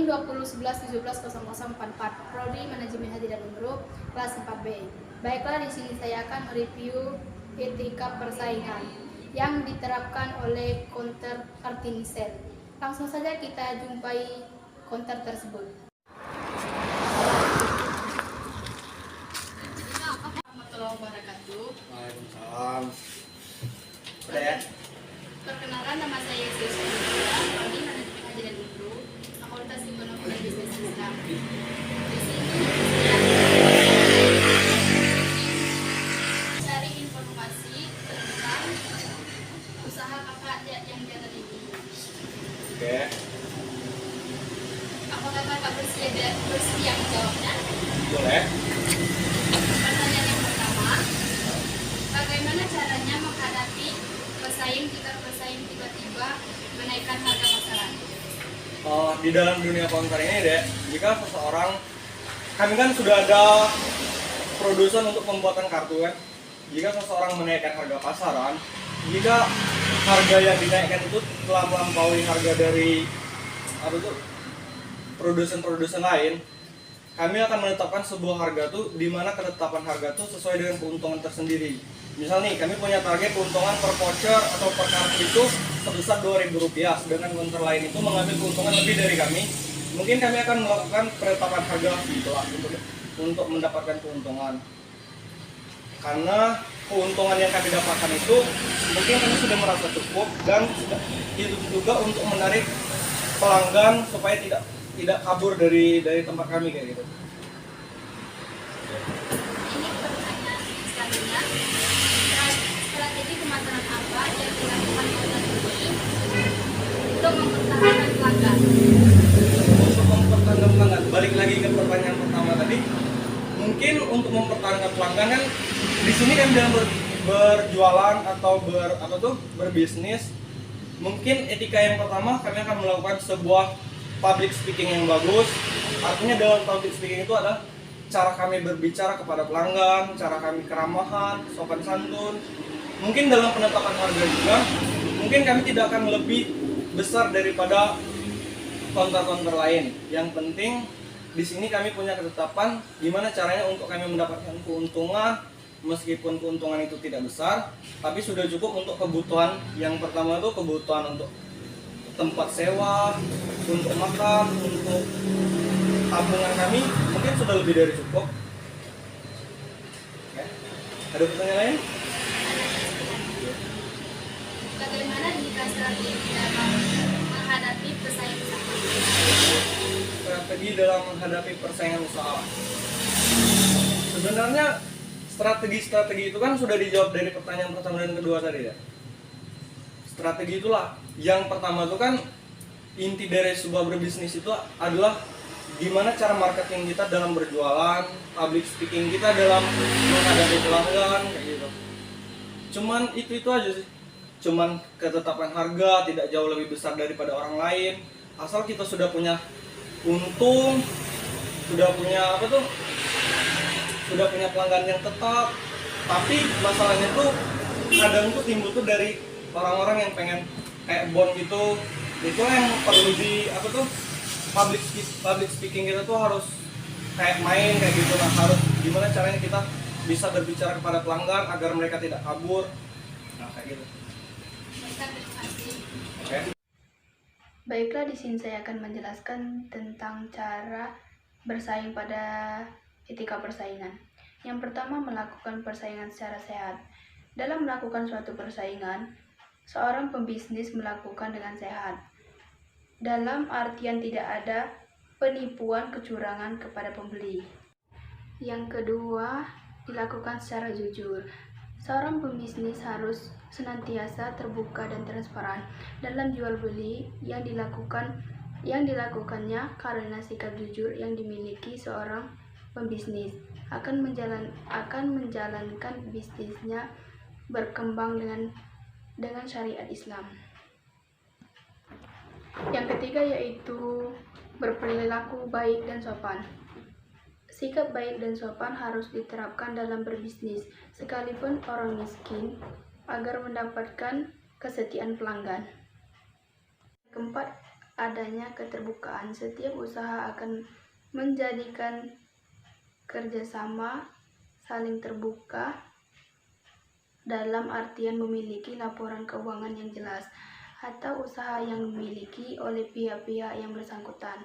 NIM 2011170044 Prodi Manajemen Haji dan Umroh kelas 4B. Baiklah, di sini saya akan mereview etika persaingan yang diterapkan oleh counter Artinisel. Langsung saja kita jumpai counter tersebut. Warahmatullahi wabarakatuh. Waalaikumsalam. Udah ya? Perkenalkan, nama saya Siswa Prodi Manajemen Haji dan Umroh, Fakultas Ekonomi dan Bisnis Islam. Di sini cari informasi tentang usaha kakak yang jalan ini. Oke. Apakah kakak bersedia menjawabnya? Boleh. Pertanyaan yang pertama, bagaimana caranya menghadapi pesaing jika pesaing tiba-tiba menaikkan harga pasaran? Di dalam dunia counter ini deh, jika seseorang, kami kan sudah ada produsen untuk pembuatan kartu kan. Jika seseorang menaikkan harga pasaran, jika harga yang dinaikkan itu telah melampaui harga dari produsen lain, kami akan menetapkan sebuah harga tuh di mana ketetapan harga tuh sesuai dengan keuntungan tersendiri. Misal nih, kami punya target keuntungan per voucher atau per kartu itu sebesar Rp2.000, sedangkan counter lain itu mengambil keuntungan lebih dari kami. Mungkin kami akan melakukan penetapan harga itulah untuk mendapatkan keuntungan. Karena keuntungan yang kami dapatkan itu mungkin kami sudah merasa cukup, dan itu juga untuk menarik pelanggan supaya tidak kabur dari tempat kami kayak gitu. Ini pertanyaan selanjutnya, strategi pemasaran apa yang dilakukan counter ini untuk mempertahankan pelanggan? Untuk mempertahankan pelanggan, balik lagi ke pertanyaan pertama tadi, mungkin untuk mempertahankan pelanggan kan di sini kan dalam berjualan atau berbisnis, mungkin etika yang pertama kami akan melakukan sebuah public speaking yang bagus. Artinya dalam public speaking itu adalah cara kami berbicara kepada pelanggan, cara kami keramahan, sopan santun. Mungkin dalam penetapan harga juga, mungkin kami tidak akan lebih besar daripada counter-counter lain. Yang penting di sini kami punya ketetapan gimana caranya untuk kami mendapatkan keuntungan, meskipun keuntungan itu tidak besar, tapi sudah cukup untuk kebutuhan. Yang pertama itu kebutuhan untuk tempat sewa, untuk makan, untuk tabungan kami mungkin sudah lebih dari cukup. Oke. Ada pertanyaan lain? Bagaimana jika strategi dalam menghadapi pesaing usaha? Strategi dalam menghadapi persaingan usaha. Sebenarnya strategi itu kan sudah dijawab dari pertanyaan pertama dan kedua tadi ya. Strategi itulah yang pertama itu kan inti dari sebuah berbisnis itu adalah gimana cara marketing kita dalam berjualan, public speaking kita dalam menghadapi pelanggan kayak gitu. Cuman itu aja sih. Cuman ketetapan harga tidak jauh lebih besar daripada orang lain. Asal kita sudah punya untung, sudah punya pelanggan yang tetap. Tapi masalahnya tuh kadang tuh timbul tuh dari orang-orang yang pengen kayak bon gitu. Itu yang perlu public speaking kita tuh harus kayak main kayak gitu. Nah, harus gimana caranya kita bisa berbicara kepada pelanggan agar mereka tidak kabur. Nah, kayak gitu. Terima kasih. Oke. Baiklah, di sini saya akan menjelaskan tentang cara bersaing pada etika persaingan. Yang pertama, melakukan persaingan secara sehat. Dalam melakukan suatu persaingan, seorang pembisnis melakukan dengan sehat. Dalam artian tidak ada penipuan, kecurangan kepada pembeli. Yang kedua, dilakukan secara jujur. Seorang pembisnis harus senantiasa terbuka dan transparan dalam jual beli yang dilakukannya, karena sikap jujur yang dimiliki seorang pembisnis akan menjalankan bisnisnya berkembang dengan syariat Islam. Yang ketiga yaitu berperilaku baik dan sopan. Sikap baik dan sopan harus diterapkan dalam berbisnis, sekalipun orang miskin, agar mendapatkan kesetiaan pelanggan. Keempat adanya keterbukaan. Setiap usaha akan menjadikan kerjasama saling terbuka dalam artian memiliki laporan keuangan yang jelas atau usaha yang dimiliki oleh pihak-pihak yang bersangkutan.